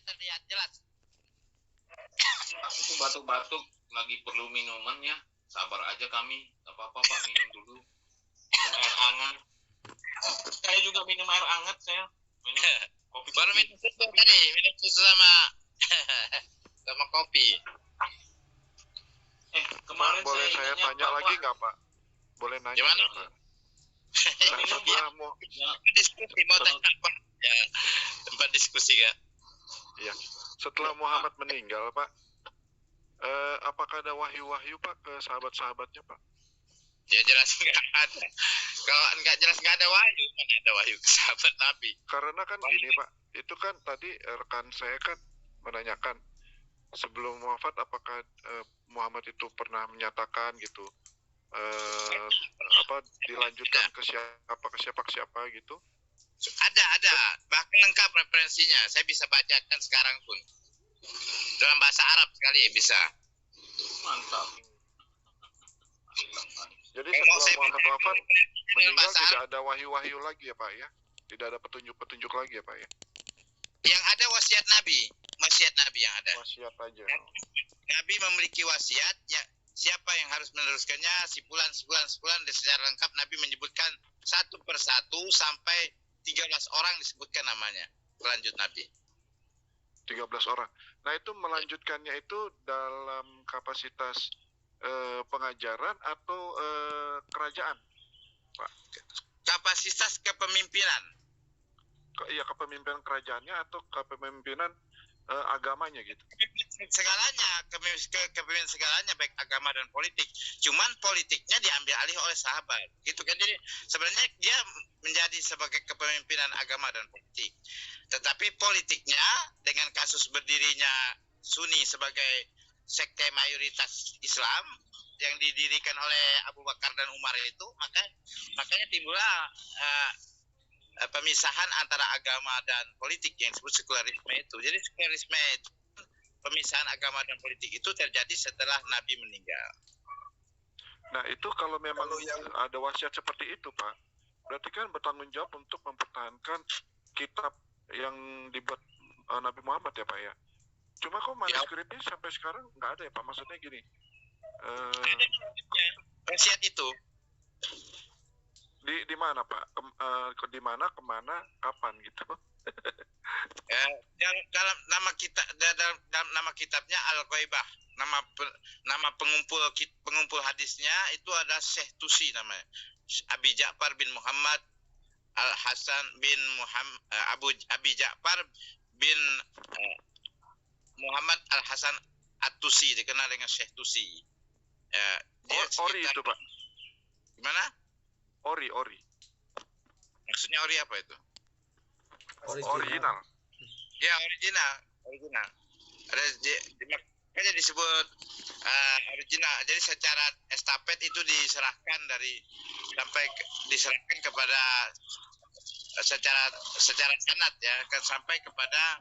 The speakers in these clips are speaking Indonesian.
terlihat jelas. Itu batuk-batuk lagi perlu minumannya. Sabar aja kami. Gak apa-apa Pak, minum dulu. Minum air hangat. Saya juga minum air hangat saya. Minum kopi. Baru minum susu tadi, minum susu sama sama kopi. Kemarin boleh saya tanya lagi nggak Pak? Boleh nanya nggak Pak? Setelah mau diskusi mau tanya apa? Ya, tempat diskusi kan. Iya. Setelah Muhammad meninggal Pak, apakah ada wahyu-wahyu Pak ke sahabat-sahabatnya Pak? Ya jelas nggak ada. Kalau nggak jelas nggak ada wahyu, mana ada wahyu ke sahabat Nabi? Karena kan gini Pak, itu kan tadi rekan saya kan menanyakan sebelum wafat apakah Muhammad itu pernah menyatakan gitu dilanjutkan ke siapa gitu? Ada bahkan lengkap referensinya, saya bisa bacakan sekarang pun dalam bahasa Arab sekali bisa. Mantap. Jadi setelah Muhammad wafat meninggal tidak ada wahyu-wahyu lagi ya Pak ya? Tidak ada petunjuk-petunjuk lagi ya Pak ya? Yang ada wasiat Nabi yang ada. Wasiat aja. Nabi memiliki wasiat, ya siapa yang harus meneruskannya, sebulan dan secara lengkap Nabi menyebutkan satu persatu sampai 13 orang disebutkan namanya pelanjut Nabi. 13 orang. Nah itu melanjutkannya itu dalam kapasitas pengajaran atau kerajaan, Pak? Kapasitas kepemimpinan. Iya, kepemimpinan kerajaannya atau kepemimpinan agamanya gitu. Segalanya, kepemimpinan segalanya baik agama dan politik. Cuman politiknya diambil alih oleh sahabat. Gitu kan. Jadi sebenarnya dia menjadi sebagai kepemimpinan agama dan politik. Tetapi politiknya dengan kasus berdirinya Sunni sebagai sekte mayoritas Islam yang didirikan oleh Abu Bakar dan Umar itu, makanya timbullah pemisahan antara agama dan politik yang disebut sekularisme itu. Jadi sekularisme itu, pemisahan agama dan politik itu terjadi setelah Nabi meninggal. Nah itu kalau memang ada wasiat seperti itu Pak, berarti kan bertanggung jawab untuk mempertahankan kitab yang dibuat Nabi Muhammad ya Pak ya. Cuma kok manuskripnya sampai sekarang nggak ada ya Pak, maksudnya gini. Wasiat itu di mana Pak? Di mana, kemana, kapan gitu? Dalam nama kitabnya Al-Ghaibah, nama pengumpul hadisnya itu ada Syekh Tusi namanya, Abi Ja'far bin Muhammad Al Hasan bin Muhammad Abi Ja'far bin Muhammad Al Hasan At-Tusi, dikenal dengan Syekh Tusi. Ori itu Pak. Gimana? Ori. Maksudnya ori apa itu? Original. Ya, original. Makanya disebut original. Jadi secara estafet itu diserahkan diserahkan kepada secara sanad ya, sampai kepada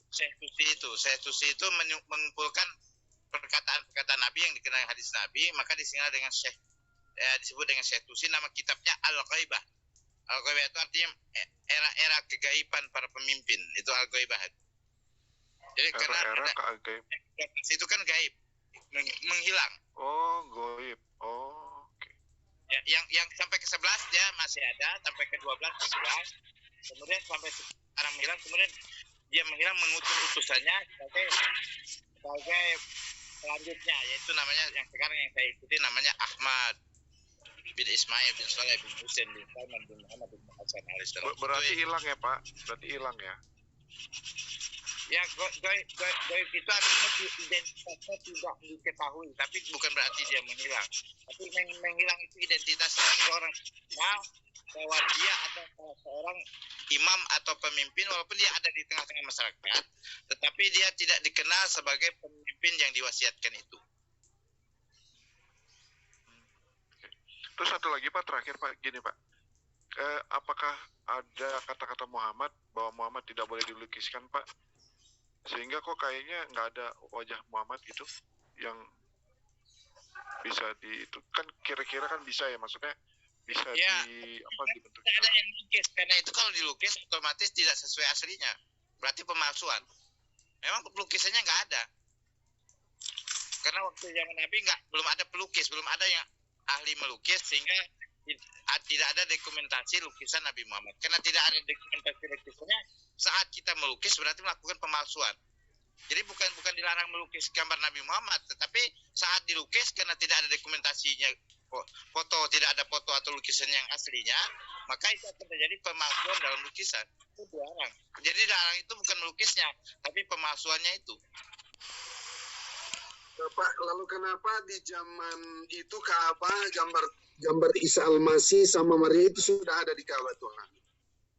Syekh Tusi itu mengumpulkan perkataan Nabi yang dikenal hadis Nabi, maka dikenal dengan disebut dengan Syekh Tusi. Nama kitabnya Al-Ghaibah. Al-Ghaibah itu artinya era kegaiban para pemimpin. Itu Al-Ghaibah. Jadi karena itu kan gaib, menghilang. Oh, gaib. Oh, oke. Ya, yang sampai ke 11 dia masih ada, sampai ke 12 11. Kemudian sampai sekarang menghilang, kemudian dia menghilang mengutus utusannya sebagai selanjutnya, yaitu namanya yang sekarang yang saya ikuti namanya Ahmad bin Ismail bin Saleh bin Husain bin Salman bin Muhammad bin Hasan alaihissalam. Berarti hilang ya Pak? Berarti hilang ya? Ya, gaib itu artinya identitasnya tidak diketahui, tapi bukan berarti dia menghilang. Tapi menghilang itu identitas seorang bahwa dia adalah seorang imam atau pemimpin, walaupun dia ada di tengah-tengah masyarakat, tetapi dia tidak dikenal sebagai pemimpin yang diwasiatkan itu. Terus satu lagi Pak, terakhir Pak, gini Pak, apakah ada kata-kata Muhammad bahwa Muhammad tidak boleh dilukiskan Pak? Sehingga kok kayaknya nggak ada wajah Muhammad gitu yang bisa itu kan kira-kira kan bisa ya, maksudnya bisa ya, dibentuk. Tidak ada yang dilukis, karena itu kalau dilukis otomatis tidak sesuai aslinya, berarti pemalsuan. Memang pelukisannya nggak ada. Karena waktu zaman Nabi belum ada pelukis, belum ada yang ahli melukis, sehingga tidak ada dokumentasi lukisan Nabi Muhammad. Karena tidak ada dokumentasi lukisannya, saat kita melukis berarti melakukan pemalsuan. Jadi bukan dilarang melukis gambar Nabi Muhammad, tetapi saat dilukis karena tidak ada dokumentasinya, foto, tidak ada foto atau lukisan yang aslinya, maka itu akan terjadi pemalsuan dalam lukisan. Itu dilarang. Jadi dilarang itu bukan melukisnya, tapi pemalsuannya itu. Pak, lalu kenapa di zaman itu Ka'bah gambar Isa Al-Masih sama Maria itu sudah ada di Ka'bah Tuhan?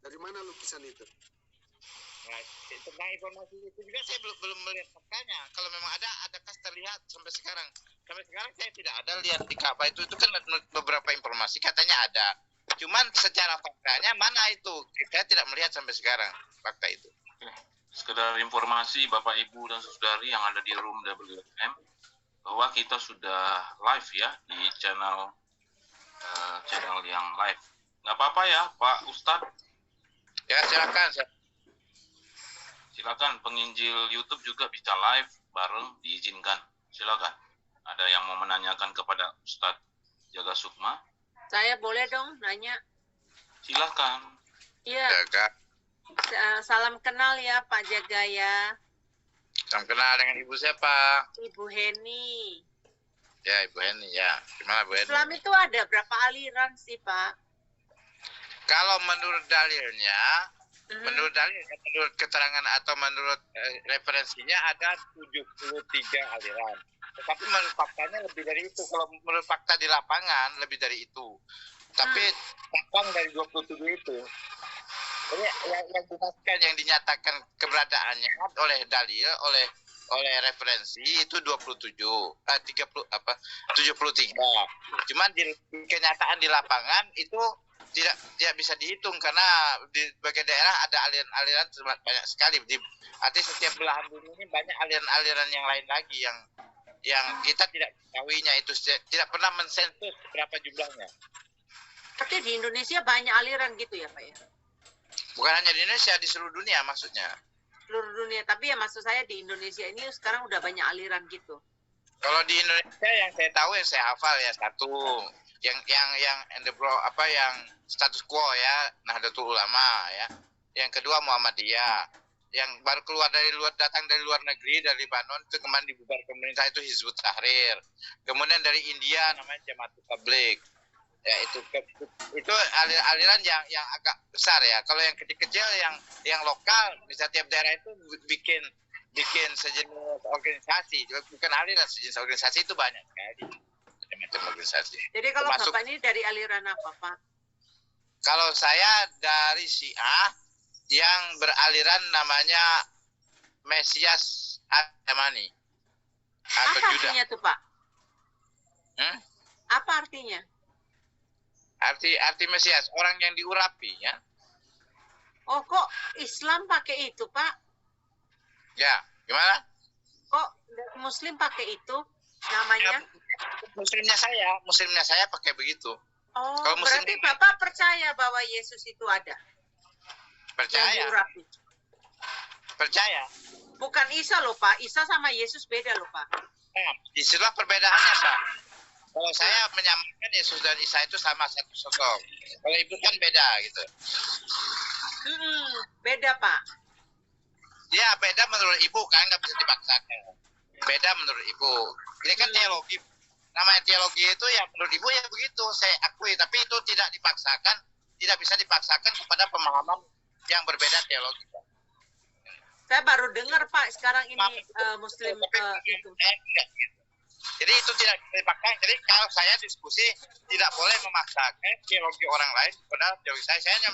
Dari mana lukisan itu? Nah, tentang informasi itu juga saya belum melihat faktanya. Kalau memang adakah terlihat sampai sekarang? Sampai sekarang saya tidak ada lihat di Ka'bah itu kan beberapa informasi katanya ada. Cuman secara faktanya mana itu? Saya tidak melihat sampai sekarang fakta itu. Sekedar informasi Bapak Ibu dan Saudari yang ada di room WFM, bahwa kita sudah live ya di channel yang live. Nggak apa-apa ya Pak Ustadz? Ya silakan. Silakan, penginjil YouTube juga bisa live bareng, diizinkan. Silakan. Ada yang mau menanyakan kepada Ustadz Jaga Sukma? Saya boleh dong nanya? Silakan. Iya. Jaga. Salam kenal ya Pak Jaga ya. Salam kenal dengan Ibu siapa? Ibu Heni. Ya Ibu Heni ya. Gimana Bu Heni? Islam itu ada berapa aliran sih Pak? Kalau menurut dalilnya, menurut keterangan atau menurut referensinya ada 73 aliran. Tetapi menurut faktanya lebih dari itu. Kalau menurut fakta di lapangan lebih dari itu. Tapi fakta dari 27 itu. Jadi yang dinyatakan keberadaannya oleh dalil, oleh referensi itu 73. Cuman di kenyataan di lapangan itu tidak bisa dihitung karena di berbagai daerah ada aliran-aliran banyak sekali. Artinya setiap belahan bumi ini banyak aliran-aliran yang lain lagi yang kita tidak ketahuinya, itu tidak pernah mensensus berapa jumlahnya. Tapi di Indonesia banyak aliran gitu ya Pak ya? Bukan hanya di Indonesia, di seluruh dunia maksudnya. Seluruh dunia, tapi ya maksud saya di Indonesia ini sekarang udah banyak aliran gitu. Kalau di Indonesia yang saya tahu, yang saya hafal ya satu, yang status quo ya, Nahdlatul Ulama ya. Yang kedua Muhammadiyah. Yang baru datang dari luar negeri, dari Lebanon, itu kemarin dibubar pemerintah, itu Hizbut Tahrir. Kemudian dari India namanya Jamaatul Tabligh. Ya itu aliran yang agak besar ya. Kalau yang kecil-kecil yang lokal, misalnya tiap daerah itu bikin sejenis organisasi, bukan aliran, sejenis organisasi itu banyak sekali macam organisasi. Jadi kalau Bapak ini dari aliran apa Pak? Kalau saya dari Syiah yang beraliran namanya Mesias Al-Yamani. Apa artinya tuh Pak? Apa artinya? Arti Mesias, orang yang diurapi ya. Oh kok Islam pakai itu Pak? Ya, gimana? Kok Muslim pakai itu namanya? Ya, muslimnya saya pakai begitu. Oh, kalau berarti Bapak percaya bahwa Yesus itu ada? Percaya. Percaya. Bukan Isa loh Pak, Isa sama Yesus beda loh Pak. Nah, disitulah perbedaannya Pak. Kalau saya menyamakan Yesus dan Isa itu sama satu sosok. Kalau Ibu kan beda gitu. Beda Pak. Ya beda menurut Ibu kan, nggak bisa dipaksakan. Beda menurut Ibu. Ini kan teologi. Namanya teologi itu ya menurut Ibu ya begitu, saya akui. Tapi itu tidak dipaksakan, tidak bisa dipaksakan kepada pemahaman yang berbeda teologi. Saya baru dengar Pak sekarang ini Muslim itu. Jadi itu tidak dipaksakan. Jadi kalau saya diskusi tidak boleh memaksakan teologi orang lain kepada teologi saya. Saya hanya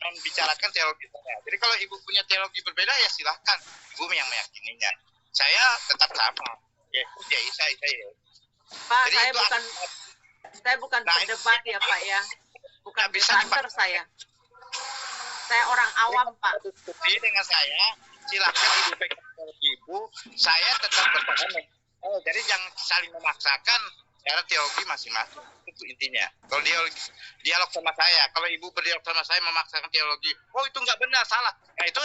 membicarakan teologi saya. Jadi kalau Ibu punya teologi berbeda ya silahkan Ibu yang meyakininya. Saya tetap sama. Yesus ya Isa ya. Pak, jadi saya bukan pendebat ya Pak ya. Bukan debater saya. Saya orang awam Pak. Diskusi dengan saya, silahkan Ibu pegang teologi Ibu. Saya tetap bertahan. Jadi jangan saling memaksakan cara teologi masing-masing. Itu intinya. Kalau dialog sama saya, kalau Ibu berdialog sama saya memaksakan teologi, oh itu nggak benar, salah. Nah itu